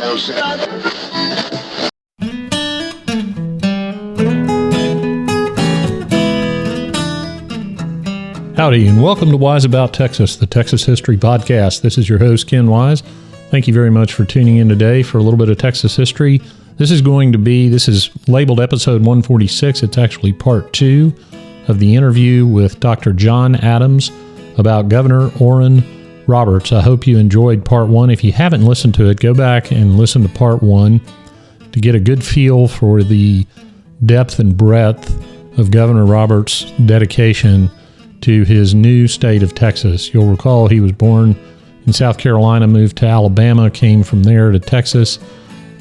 Howdy, and welcome to Wise About Texas, the Texas History Podcast. This is your host, Ken Wise. Thank you very much for tuning in today for a little bit of Texas history. This is labeled episode 146. It's actually part 2 of the interview with Dr. John Adams about Governor Oran Roberts. I hope you enjoyed part 1. If you haven't listened to it, go back and listen to part 1 to get a good feel for the depth and breadth of Governor Roberts' dedication to his new state of Texas. You'll recall he was born in South Carolina, moved to Alabama, came from there to Texas,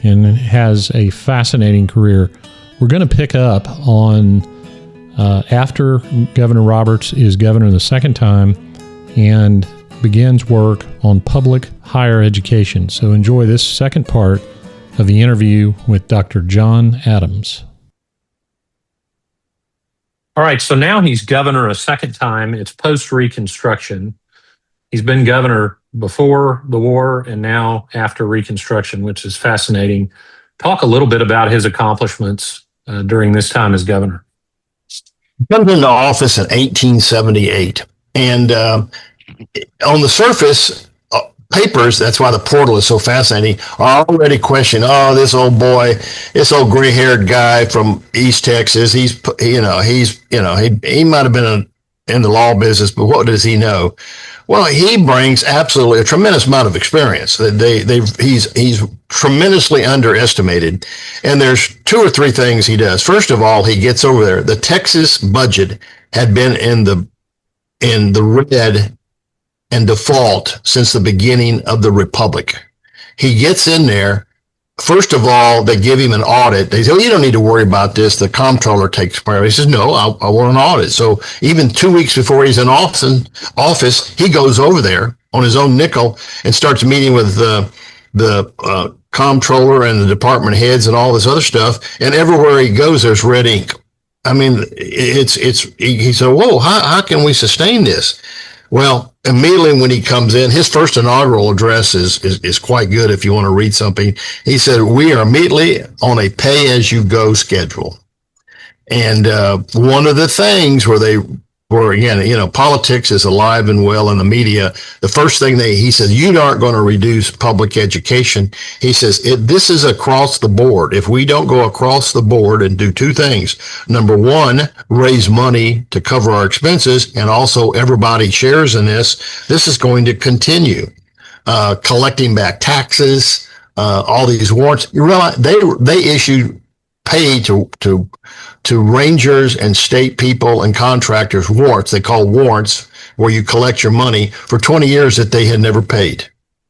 and has a fascinating career. We're going to pick up on after Governor Roberts is governor the second time and begins work on public higher education. So enjoy this second part of the interview with Dr. John Adams. All right, so now he's governor a second time. It's post-Reconstruction. He's been governor before the war and now after Reconstruction, which is fascinating. Talk a little bit about his accomplishments during this time as governor. He comes into office in 1878, and on the surface, papers, that's why the portal is so fascinating, are already questioning, this old boy, this old gray-haired guy from East Texas, he might have been in the law business, but what does he know? Well, he brings absolutely a tremendous amount of experience. He's tremendously underestimated, and there's 2 or 3 things he does. First of all, he gets over there. The Texas budget had been in the red and default since the beginning of the Republic. He gets in there. First of all, they give him an audit. They say, you don't need to worry about this. The comptroller takes care of it. He says, no, I want an audit. So even 2 weeks before he's in office, he goes over there on his own nickel and starts meeting with the comptroller and the department heads and all this other stuff. And everywhere he goes, there's red ink. I mean, he said, whoa, how can we sustain this? Well, immediately when he comes in, his first inaugural address is quite good if you want to read something. He said, we are immediately on a pay-as-you-go schedule. And one of the things politics is alive and well in the media. The first thing he says, you aren't going to reduce public education. He says, this is across the board. If we don't go across the board and do 2 things, number 1, raise money to cover our expenses, and also everybody shares in this is going to continue. Collecting back taxes, all these warrants. You realize they issued pay to rangers and state people and contractors warrants. They call warrants, where you collect your money for 20 years that they had never paid.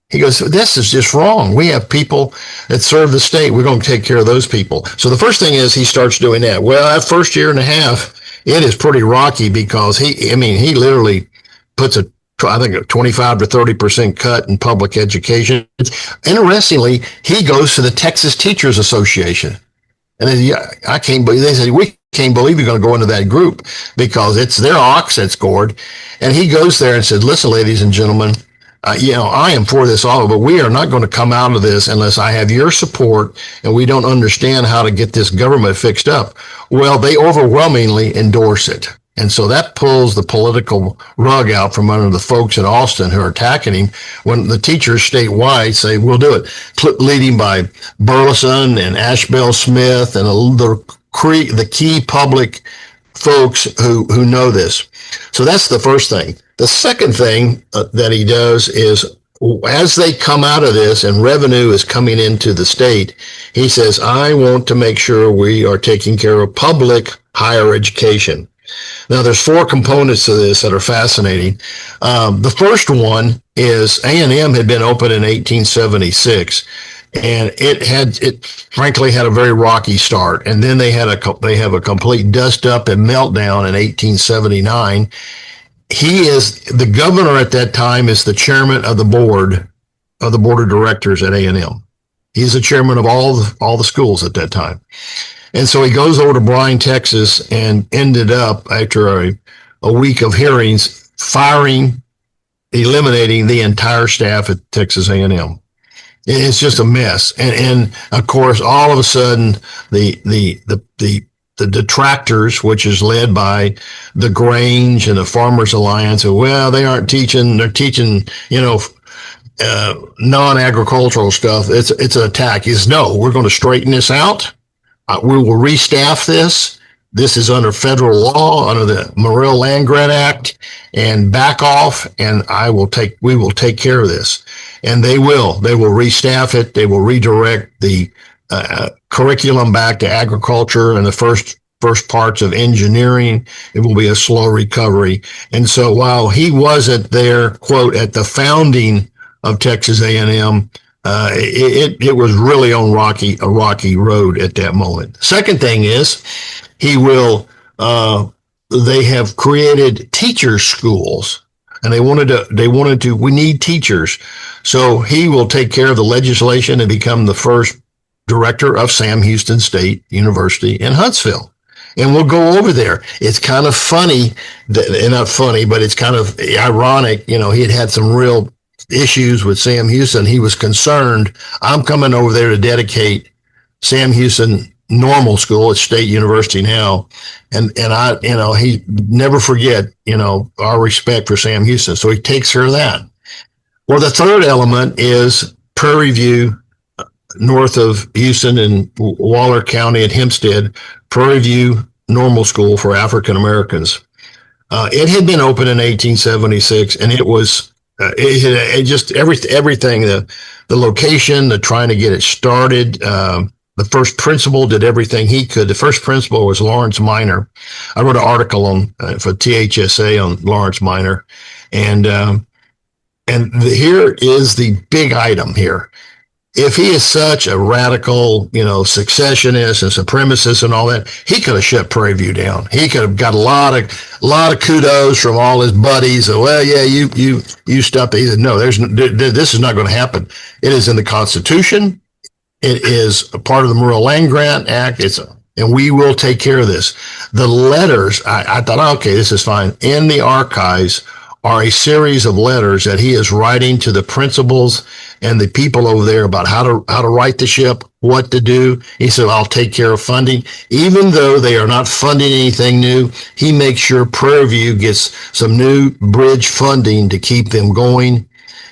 He goes, this is just wrong. We have people that serve the state. We're going to take care of those people. So the first thing is he starts doing that. Well, that first year and a half, it is pretty rocky because he literally puts a 25 to 30% cut in public education. Interestingly, he goes to the Texas Teachers Association. And I can't believe, they said, we can't believe you're going to go into that group because it's their ox that's gored. And he goes there and said, listen, ladies and gentlemen, I am for this all, but we are not going to come out of this unless I have your support and we don't understand how to get this government fixed up. Well, they overwhelmingly endorse it. And so that pulls the political rug out from under the folks in Austin who are attacking him when the teachers statewide say, we'll do it, leading by Burleson and Ashbel Smith and the key public folks who know this. So that's the first thing. The second thing that he does is, as they come out of this and revenue is coming into the state, he says, I want to make sure we are taking care of public higher education. Now, there's 4 components to this that are fascinating. The first one is A&M had been open in 1876, and it frankly had a very rocky start. And then they have a complete dust up and meltdown in 1879. He is the governor at that time, is the chairman of the board of directors at A&M. He's the chairman of all the schools at that time. And so he goes over to Bryan, Texas, and ended up, after a week of hearings, eliminating the entire staff at Texas A&M. It's just a mess. And of course, all of a sudden, the detractors, which is led by the Grange and the Farmers Alliance, well, they aren't teaching, they're teaching, non-agricultural stuff. It's an attack. No, we're going to straighten this out. We will restaff this. This is under federal law, under the Morrill Land Grant Act, and back off. And we will take care of this. And they will restaff it. They will redirect the curriculum back to agriculture and the first parts of engineering. It will be a slow recovery. And so while he wasn't there, quote, at the founding of Texas A&M, it was really on a rocky road at that moment. Second thing is, they have created teacher schools, and we need teachers. So he will take care of the legislation and become the first director of Sam Houston State University in Huntsville. And we'll go over there. It's kind of funny, not funny, but it's kind of ironic. He had some real issues with Sam Houston. He was concerned. I'm coming over there to dedicate Sam Houston Normal School at State University now. And he never forget, our respect for Sam Houston. So he takes care of that. Well, the third element is Prairie View, north of Houston in Waller County at Hempstead, Prairie View Normal School for African Americans. It had been opened in 1876, and it was it just everything, the location, the trying to get it started. The first principal did everything he could. The first principal was Lawrence Minor. I wrote an article for THSA on Lawrence Minor, and here is the big item here. If he is such a radical, successionist and supremacist and all that, he could have shut Prairie View down. He could have got a lot of kudos from all his buddies. Well, yeah, you stopped. He said, no, this is not going to happen. It is in the Constitution. It is a part of the Morrill Land Grant Act. And we will take care of this. The letters, I thought, okay, this is fine. In the archives are a series of letters that he is writing to the principals and the people over there about how to right the ship, what to do. He said, I'll take care of funding. Even though they are not funding anything new, he makes sure Prairie View gets some new bridge funding to keep them going.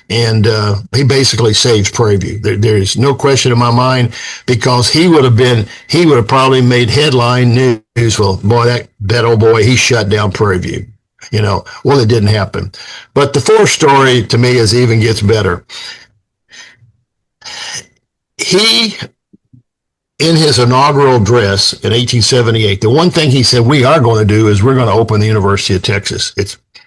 And he basically saves Prairie View. There is no question in my mind, because he would have probably made headline news. Well, boy, that old boy, he shut down Prairie View. Well, it didn't happen. But the fourth story to me even gets better. He, in his inaugural address in 1878, the one thing he said we are going to do is we're going to open the University of Texas.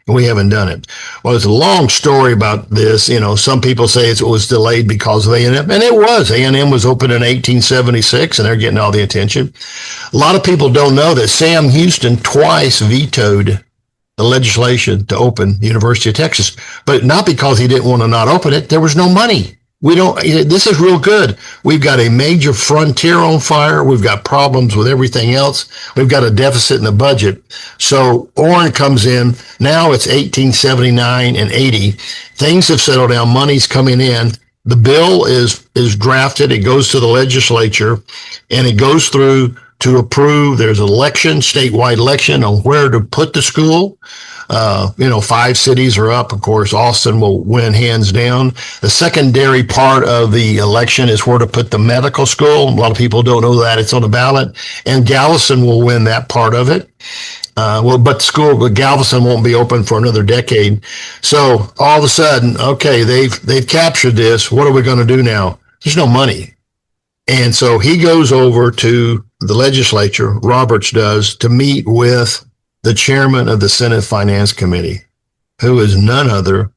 We haven't done it. Well, it's a long story about this. Some people say it was delayed because of A&M, and it was. A&M was opened in 1876, and they're getting all the attention. A lot of people don't know that Sam Houston twice vetoed the legislation to open the University of Texas, but not because he didn't want to not open it. There was no money. This is real good. We've got a major frontier on fire. We've got problems with everything else. We've got a deficit in the budget. So Oran comes in. Now it's 1879 and 80. Things have settled down. Money's coming in. The bill is drafted. It goes to the legislature, and it goes through to approve. There's an election, statewide election on where to put the school. 5 cities are up. Of course, Austin will win hands down. The secondary part of the election is where to put the medical school. A lot of people don't know that. It's on the ballot. And Galveston will win that part of it. But Galveston won't be open for another decade. So all of a sudden, okay, they've captured this. What are we going to do now? There's no money. And so he goes over to the legislature, Roberts does, to meet with the chairman of the Senate Finance Committee, who is none other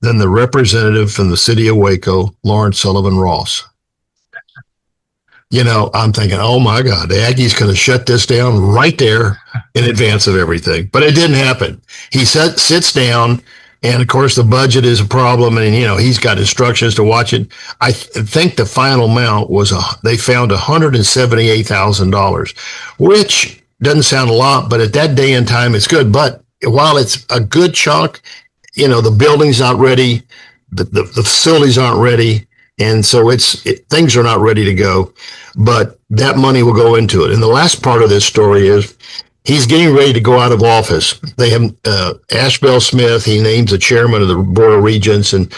than the representative from the city of Waco, Lawrence Sullivan Ross. I'm thinking, oh my God, the Aggies could have shut this down right there in advance of everything. But it didn't happen. He sits down, and of course the budget is a problem, and he's got instructions to watch it. I think the final amount was they found $178,000, which doesn't sound a lot, but at that day and time, it's good. But while it's a good chunk, the building's not ready, the facilities aren't ready. And so things are not ready to go, but that money will go into it. And the last part of this story is he's getting ready to go out of office. They have Ashbel Smith. He names the chairman of the Board of Regents, and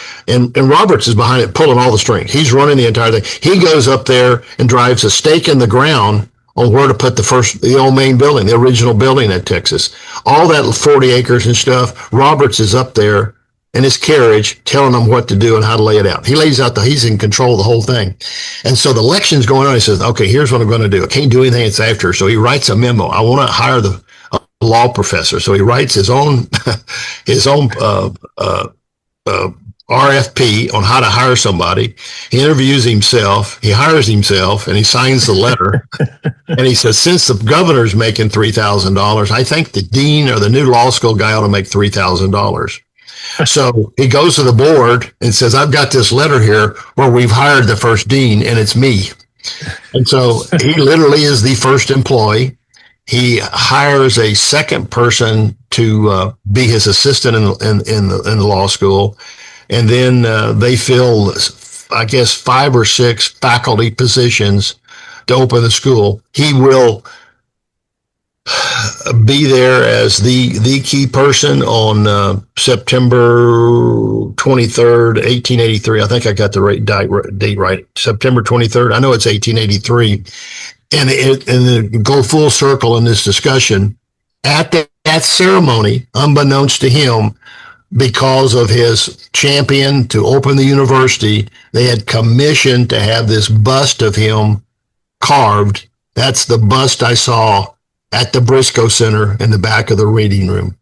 Roberts is behind it, pulling all the strings. He's running the entire thing. He goes up there and drives a stake in the ground on where to put the old main building, the original building at Texas. All that 40 acres and stuff. Roberts is up there in his carriage telling them what to do and how to lay it out. He lays out he's in control of the whole thing. And so the election's going on. He says, okay, here's what I'm going to do. I can't do anything. It's after. So he writes a memo. I want to hire the law professor. So he writes his own RFP on how to hire somebody. He interviews himself. He hires himself, and he signs the letter. And he says, since the governor's making $3,000, I think the dean or the new law school guy ought to make $3,000. So he goes to the board and says, I've got this letter here where we've hired the first dean, and it's me. And so he literally is the first employee. He hires a second person to be his assistant in the law school. And then they fill, I guess, 5 or 6 faculty positions to open the school. He will be there as the key person on September 23rd, 1883. I think I got the date right. September 23rd. I know it's 1883. And go full circle in this discussion. At that ceremony, unbeknownst to him, because of his champion to open the university, they had commissioned to have this bust of him carved. That's the bust I saw at the Briscoe Center in the back of the reading room.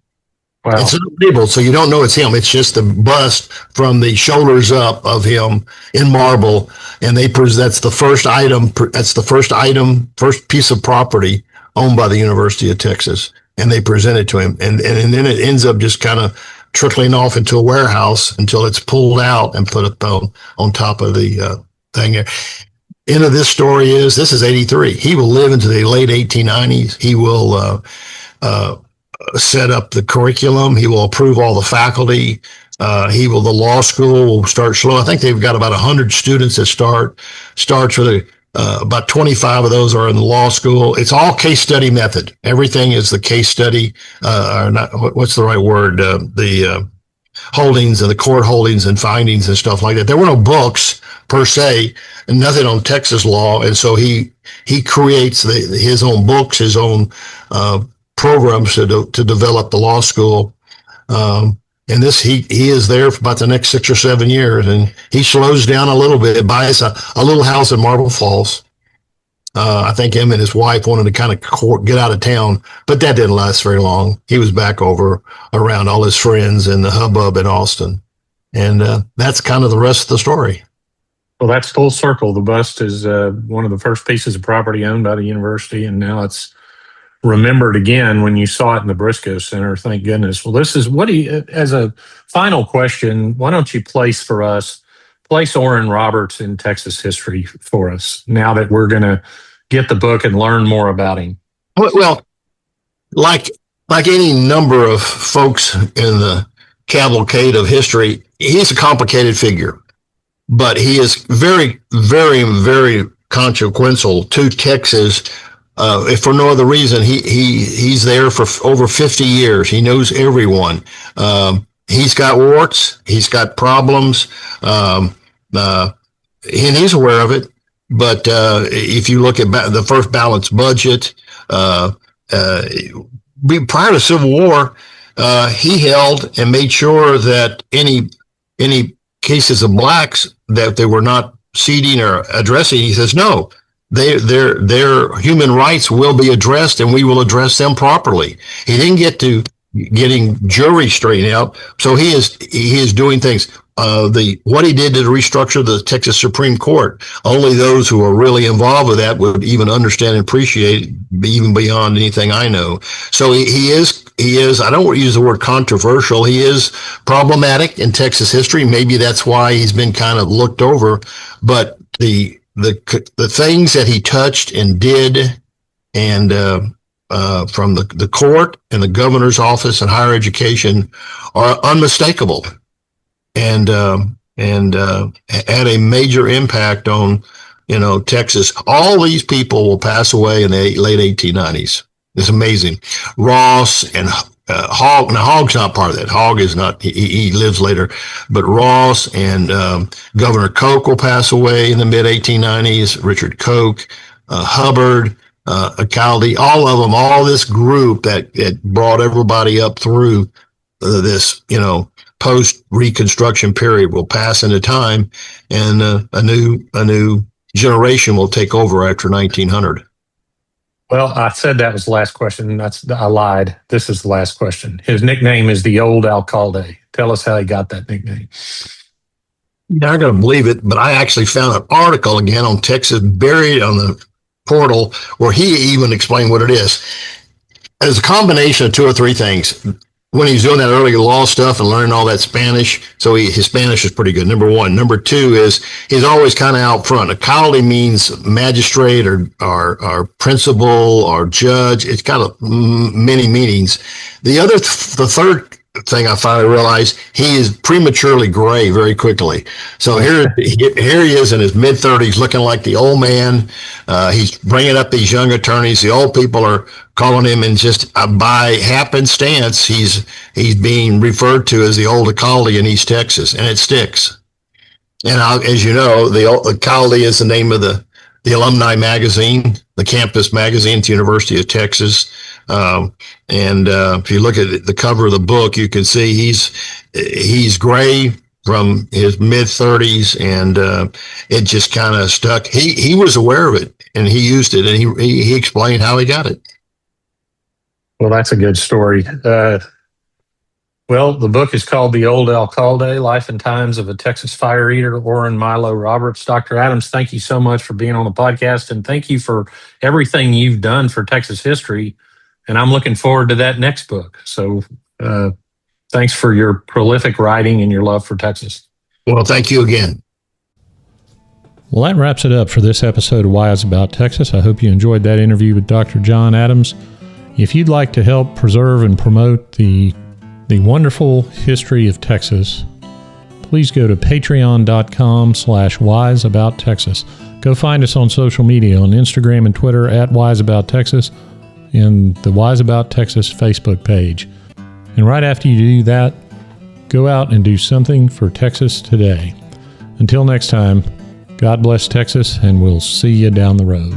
Wow. It's not labeled, so you don't know it's him. It's just the bust from the shoulders up of him in marble. And that's the first item. That's the first piece of property owned by the University of Texas. And they present it to him. And then it ends up just kind of trickling off into a warehouse until it's pulled out and put up on top of the thing there. End of this story is, this is 83. He will live into the late 1890s. He will set up the curriculum. He will approve all the faculty. The law school will start slow. I think they've got about 100 students that starts with about 25 of those are in the law school. It's all case study method. Everything is the case study, or not, what's the right word? The holdings and the court holdings and findings and stuff like that. There were no books per se and nothing on Texas law. And so he creates his own books, his own programs to develop the law school. And he is there for about the next 6 or 7 years, and he slows down a little bit, buys a little house in Marble Falls. I think him and his wife wanted to kind of get out of town, but that didn't last very long. He was back over around all his friends and the hubbub in Austin. And that's kind of the rest of the story. Well, that's full circle. The bust is one of the first pieces of property owned by the university, and now it's remembered again when you saw it in the Briscoe Center. Thank goodness. Well, this is as a final question, why don't you place Oran Roberts in Texas history for us now that we're going to get the book and learn more about him? Well, like any number of folks in the cavalcade of history, he's a complicated figure, but he is very, very, very consequential to Texas. If for no other reason, he's there for over 50 years. He knows everyone. He's got warts. He's got problems. And he's aware of it. But if you look at the first balanced budget, prior to Civil War, he held and made sure that any cases of blacks that they were not seating or addressing, he says, no, their human rights will be addressed and we will address them properly. He didn't get to getting jury straightened out. So he is doing things. What he did to restructure the Texas Supreme Court, only those who are really involved with that would even understand and appreciate, even beyond anything I know. So he is, I don't want to use the word controversial. He is problematic in Texas history. Maybe that's why he's been kind of looked over, but the things that he touched and did, and from the court and the governor's office and higher education, are unmistakable. And and had a major impact on, Texas. All these people will pass away in the late 1890s. It's amazing. Ross and Hogg. Now, Hogg's not part of that. Hogg is not. He lives later. But Ross and Governor Koch will pass away in the mid 1890s. Richard Koch, Hubbard, Alcalde, all of them, all this group that brought everybody up through this, post Reconstruction period will pass into time, and a new generation will take over after 1900. Well, I said that was the last question. I lied. This is the last question. His nickname is the Old Alcalde. Tell us how he got that nickname. You're not going to believe it, but I actually found an article again on Texas buried on the portal where he even explained what it is. It's a combination of two or three things. When he's doing that early law stuff and learning all that Spanish, so his Spanish is pretty good, number one. Number two is he's always kind of out front. Alcalde means magistrate or principal or judge. It's got many meanings. The third thing I finally realized, he is prematurely gray very quickly. So here he is in his mid-30s looking like the old man. He's bringing up these young attorneys. The old people are calling him, and just by happenstance, he's being referred to as the old Alcalde in East Texas, and it sticks. And as you know, the old Alcalde is the name of the alumni magazine, the campus magazine at the University of Texas. If you look at the cover of the book, you can see he's gray from his mid-30s, and it just kind of stuck. He was aware of it, and he used it, and he explained how he got it. Well, that's a good story. Well, the book is called The Old Alcalde, Life and Times of a Texas Fire Eater, Oran Roberts. Dr. Adams, thank you so much for being on the podcast, and thank you for everything you've done for Texas history. And I'm looking forward to that next book. So thanks for your prolific writing and your love for Texas. Well, thank you again. Well, that wraps it up for this episode of Wise About Texas. I hope you enjoyed that interview with Dr. John Adams. If you'd like to help preserve and promote the wonderful history of Texas, please go to patreon.com/wiseabouttexas. Go find us on social media on Instagram and Twitter at wiseabouttexas, and the Wise About Texas Facebook page. And right after you do that, go out and do something for Texas today. Until next time, God bless Texas, and we'll see you down the road.